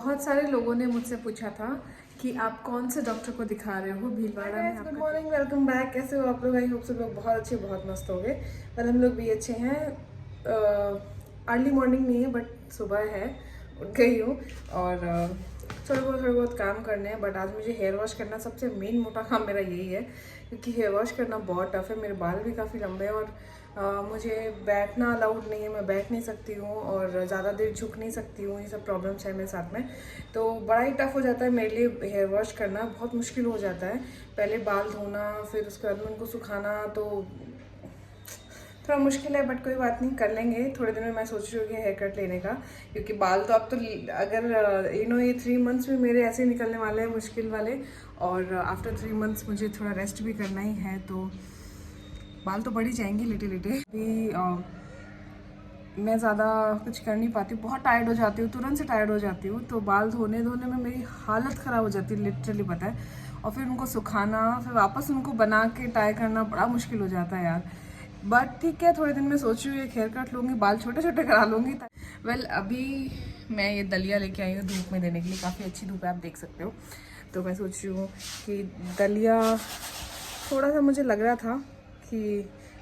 बहुत सारे लोगों ने मुझसे पूछा था कि आप कौन से डॉक्टर को दिखा रहे हो भीलवाड़ा में। Good morning, welcome back. कैसे हो आप लोग? आई होप सब लोग बहुत अच्छे, बहुत मस्त हो गए। पर हम लोग भी अच्छे हैं। अर्ली मॉर्निंग नहीं है बट सुबह है, उठ गई हूँ और थोड़े बहुत काम करने हैं। बट आज मुझे हेयर वॉश करना, सबसे मेन मोटा काम मेरा यही है क्योंकि हेयर वॉश करना बहुत टफ है। मेरे बाल भी काफ़ी लंबे हैं और मुझे बैठना अलाउड नहीं है, मैं बैठ नहीं सकती हूँ और ज़्यादा देर झुक नहीं सकती हूँ। ये सब प्रॉब्लम्स है मेरे साथ में, तो बड़ा ही टफ हो जाता है मेरे लिए। हेयर वॉश करना बहुत मुश्किल हो जाता है। पहले बाल धोना, फिर उसके बाद में उनको सुखाना, तो थोड़ा मुश्किल है। बट कोई बात नहीं, कर लेंगे। थोड़े दिन में मैं सोच रही हूँ कि हेयर कट लेने का, क्योंकि बाल तो अब तो अगर ये 3 मंथ्स में मेरे ऐसे निकलने वाले हैं मुश्किल वाले, और आफ्टर 3 मंथ्स मुझे थोड़ा रेस्ट भी करना ही है, तो बाल तो बढ़ ही जाएंगे लेटे लेटे भी। मैं ज़्यादा कुछ कर नहीं पाती हूँ, बहुत टायर्ड हो जाती हूँ, तुरंत से टायर्ड हो जाती हूँ। तो बाल धोने में मेरी हालत ख़राब हो जाती है, लिटरली पता है। और फिर उनको सुखाना, फिर वापस उनको बना के टाई करना बड़ा मुश्किल हो जाता है यार। बट ठीक है, थोड़े दिन में सोच रही हूँ एक हेयर कट लूँगी, बाल छोटे छोटे करा लूँगी। वेल अभी मैं ये दलिया लेके आई हूँ धूप में देने के लिए। काफ़ी अच्छी धूप है, आप देख सकते हो। तो मैं सोच रही हूँ कि दलिया, थोड़ा सा मुझे लग रहा था कि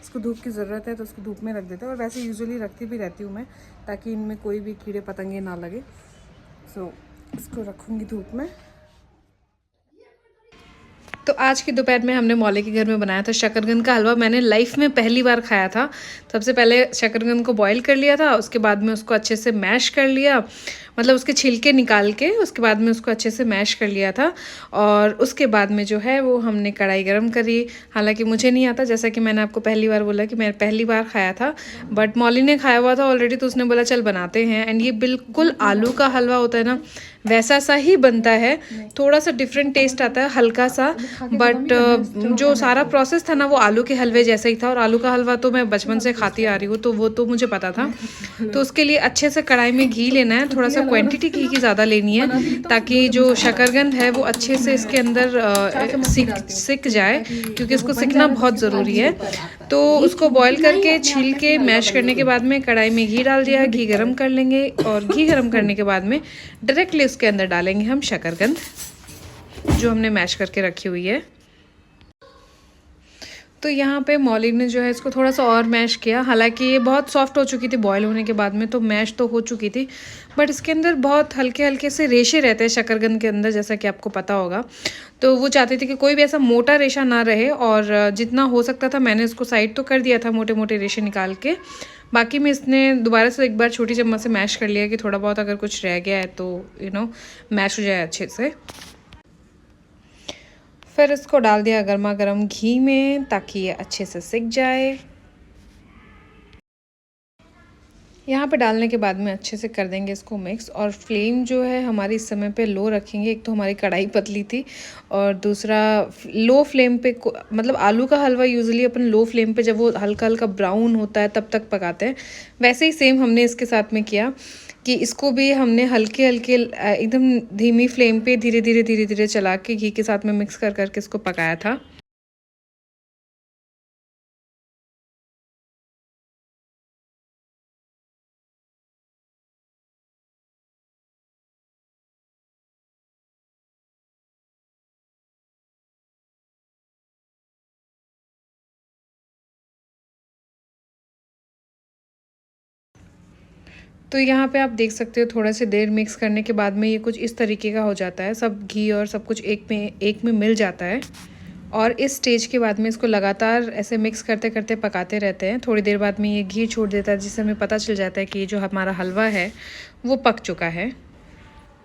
इसको धूप की ज़रूरत है तो उसको धूप में रख देते हैं। और वैसे यूजुअली रखती भी रहती हूँ मैं, ताकि इनमें कोई भी कीड़े पतंगे ना लगे। सो इसको रखूँगी धूप में। तो आज की दोपहर में हमने मौले के घर में बनाया था शकरकंद का हलवा। मैंने लाइफ में पहली बार खाया था। सबसे पहले शकरकंद को बॉईल कर लिया था, उसके बाद में उसको अच्छे से मैश कर लिया, मतलब उसके छिलके निकाल के उसके बाद में उसको अच्छे से मैश कर लिया था। और उसके बाद में जो है वो हमने कढ़ाई गरम करी। हालांकि मुझे नहीं आता, जैसा कि मैंने आपको पहली बार बोला कि मैंने पहली बार खाया था, बट मौली ने खाया हुआ था ऑलरेडी, तो उसने बोला चल बनाते हैं। एंड ये बिल्कुल आलू का हलवा होता है ना, वैसा सा ही बनता है। थोड़ा सा डिफरेंट टेस्ट आता है, हल्का सा, बट जो सारा प्रोसेस था ना वो आलू के हलवे जैसा ही था। और आलू का हलवा तो मैं बचपन से खाती आ रही हूँ, तो वो तो मुझे पता था। तो उसके लिए अच्छे से कढ़ाई में घी लेना है, थोड़ा सा क्वांटिटी घी की ज़्यादा लेनी है, ताकि जो शकरकंद है वो अच्छे से इसके अंदर सिक जाए, क्योंकि इसको सिकना बहुत ज़रूरी है। तो उसको बॉईल करके छील के मैश करने के बाद में कढ़ाई में घी डाल दिया, घी गरम कर लेंगे। और घी गरम करने के बाद में डायरेक्टली उसके अंदर डालेंगे हम शकरकंद जो हमने मैश करके रखी हुई है। तो यहाँ पे मौली ने जो है इसको थोड़ा सा और मैश किया। हालांकि ये बहुत सॉफ्ट हो चुकी थी बॉईल होने के बाद में, तो मैश तो हो चुकी थी, बट इसके अंदर बहुत हल्के हल्के से रेशे रहते हैं शकरकंद के अंदर, जैसा कि आपको पता होगा। तो वो चाहती थी कि कोई भी ऐसा मोटा रेशा ना रहे, और जितना हो सकता था मैंने इसको साइड तो कर दिया था मोटे मोटे रेशे निकाल के। बाकी में इसने दोबारा से एक बार छोटी चम्मच से मैश कर लिया कि थोड़ा बहुत अगर कुछ रह गया है तो मैश हो जाए अच्छे से। फिर इसको डाल दिया गर्मा गर्म घी में, ताकि ये अच्छे से सिक जाए। यहाँ पे डालने के बाद में अच्छे से कर देंगे इसको मिक्स। और फ्लेम जो है हमारी इस समय पे लो रखेंगे। एक तो हमारी कढ़ाई पतली थी, और दूसरा लो फ्लेम पे, मतलब आलू का हलवा यूजुअली अपन लो फ्लेम पे जब वो हल्का हल्का ब्राउन होता है तब तक पकाते हैं। वैसे ही सेम हमने इसके साथ में किया कि इसको भी हमने हल्के हल्के एकदम धीमी फ्लेम पे धीरे धीरे चला के घी के साथ में मिक्स कर करके इसको पकाया था। तो यहाँ पे आप देख सकते हो थोड़ा सी देर मिक्स करने के बाद में ये कुछ इस तरीके का हो जाता है। सब घी और सब कुछ एक में मिल जाता है। और इस स्टेज के बाद में इसको लगातार ऐसे मिक्स करते करते पकाते रहते हैं। थोड़ी देर बाद में ये घी छोड़ देता है, जिससे हमें पता चल जाता है कि ये जो हमारा हलवा है वो पक चुका है।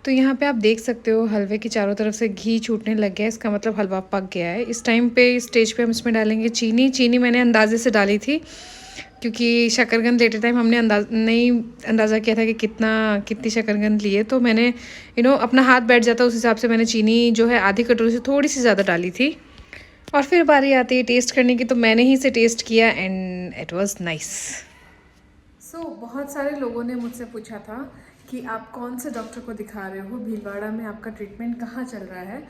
तो यहाँ पे आप देख सकते हो हलवे की चारों तरफ से घी छूटने लग गया है, इसका मतलब हलवा पक गया है। इस टाइम पे इस स्टेज पे हम इसमें डालेंगे चीनी। चीनी मैंने अंदाजे से डाली थी, क्योंकि शकरकंद लेते टाइम हमने अंदाज़ा किया था कि कितनी शकरकंद लिए, तो मैंने अपना हाथ बैठ जाता उस हिसाब से मैंने चीनी जो है आधी कटोरी से थोड़ी सी ज़्यादा डाली थी। और फिर बारी आती है टेस्ट करने की, तो मैंने ही से टेस्ट किया एंड इट वाज नाइस। सो बहुत सारे लोगों ने मुझसे पूछा था कि आप कौन से डॉक्टर को दिखा रहे हो, भीलवाड़ा में आपका ट्रीटमेंट कहाँ चल रहा है।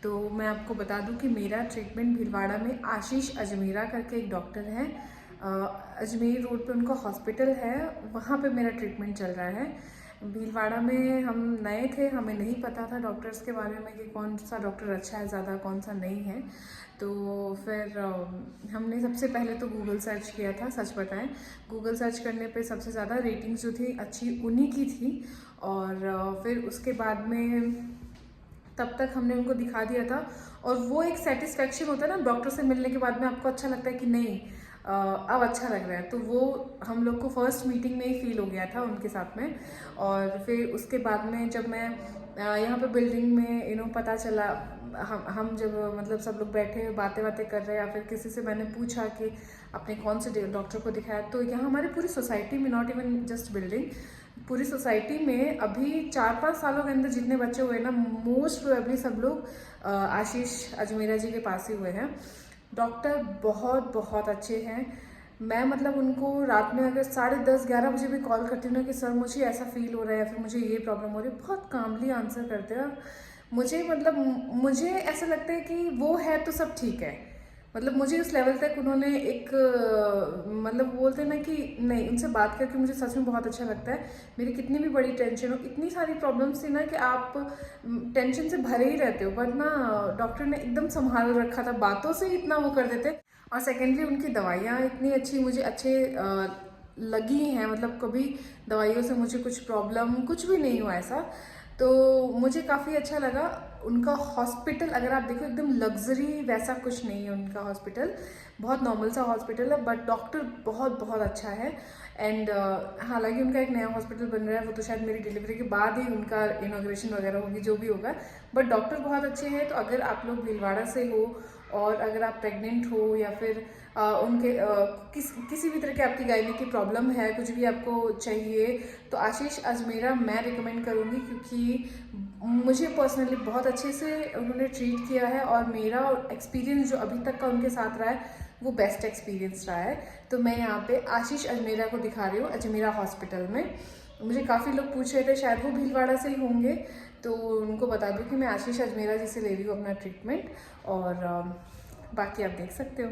तो मैं आपको बता दूं कि मेरा ट्रीटमेंट भीलवाड़ा में आशीष अजमेरा करके एक डॉक्टर है, अजमेर रोड पे उनका हॉस्पिटल है, वहाँ पे मेरा ट्रीटमेंट चल रहा है। भीलवाड़ा में हम नए थे, हमें नहीं पता था डॉक्टर्स के बारे में कि कौन सा डॉक्टर अच्छा है ज़्यादा, कौन सा नहीं है। तो फिर हमने सबसे पहले तो गूगल सर्च किया था। सच बताएं, गूगल सर्च करने पे सबसे ज़्यादा रेटिंग्स जो थी अच्छी उन्हीं की थी। और फिर उसके बाद में तब तक हमने उनको दिखा दिया था। और वो एक सेटिस्फेक्शन होता है ना डॉक्टर से मिलने के बाद में, आपको अच्छा लगता है कि नहीं अब अच्छा लग रहा है, तो वो हम लोग को फर्स्ट मीटिंग में ही फील हो गया था उनके साथ में। और फिर उसके बाद में जब मैं यहाँ पे बिल्डिंग में पता चला, हम जब मतलब सब लोग बैठे बातें कर रहे हैं, या फिर किसी से मैंने पूछा कि आपने कौन से डॉक्टर को दिखाया, तो यहाँ हमारी पूरी सोसाइटी में, नॉट इवन जस्ट बिल्डिंग, पूरी सोसाइटी में अभी 4-5 सालों के अंदर जितने बच्चे हुए ना, मोस्ट प्रोबेबली सब लोग आशीष अजमेरा जी के पास ही हुए हैं। डॉक्टर बहुत बहुत अच्छे हैं। मैं मतलब उनको रात में अगर 10:30-11 बजे भी कॉल करती हूँ ना कि सर मुझे ऐसा फील हो रहा है या फिर मुझे ये प्रॉब्लम हो रही है, बहुत कामली आंसर करते हैं। मुझे मतलब मुझे ऐसा लगता है कि वो है तो सब ठीक है। मतलब मुझे उस लेवल तक उन्होंने एक मतलब बोलते हैं ना कि नहीं, उनसे बात करके मुझे सच में बहुत अच्छा लगता है। मेरी कितनी भी बड़ी टेंशन हो, इतनी सारी प्रॉब्लम्स थी ना कि आप टेंशन से भरे ही रहते हो, बट ना डॉक्टर ने एकदम संभाल रखा था, बातों से ही इतना वो कर देते। और सेकेंडली उनकी दवाइयाँ इतनी अच्छी मुझे अच्छे लगी हैं, मतलब कभी दवाइयों से मुझे कुछ प्रॉब्लम कुछ भी नहीं हुआ ऐसा, तो मुझे काफ़ी अच्छा लगा। उनका हॉस्पिटल अगर आप देखो एकदम लग्जरी वैसा कुछ नहीं है उनका हॉस्पिटल, बहुत नॉर्मल सा हॉस्पिटल है, बट डॉक्टर बहुत बहुत अच्छा है। एंड हालांकि उनका एक नया हॉस्पिटल बन रहा है, वो तो शायद मेरी डिलीवरी के बाद ही उनका इनॉग्रेशन वगैरह होगी, जो भी होगा, बट डॉक्टर बहुत अच्छे हैं। तो अगर आप लोग भीलवाड़ा से हो और अगर आप प्रेग्नेंट हो या फिर उनके किसी भी तरह की आपकी गायनी की प्रॉब्लम है, कुछ भी आपको चाहिए, तो आशीष अजमेरा मैं रिकमेंड करूँगी, क्योंकि मुझे पर्सनली बहुत अच्छे से उन्होंने ट्रीट किया है और मेरा एक्सपीरियंस जो अभी तक का उनके साथ रहा है वो बेस्ट एक्सपीरियंस रहा है। तो मैं यहाँ पे आशीष अजमेरा को दिखा रही हूँ अजमेरा हॉस्पिटल में। मुझे काफ़ी लोग पूछ रहे थे, शायद वो भीलवाड़ा से ही होंगे, तो उनको बता दूँ कि मैं आशीष अजमेरा जी से ले रही हूँ अपना ट्रीटमेंट। और बाकी आप देख सकते हो।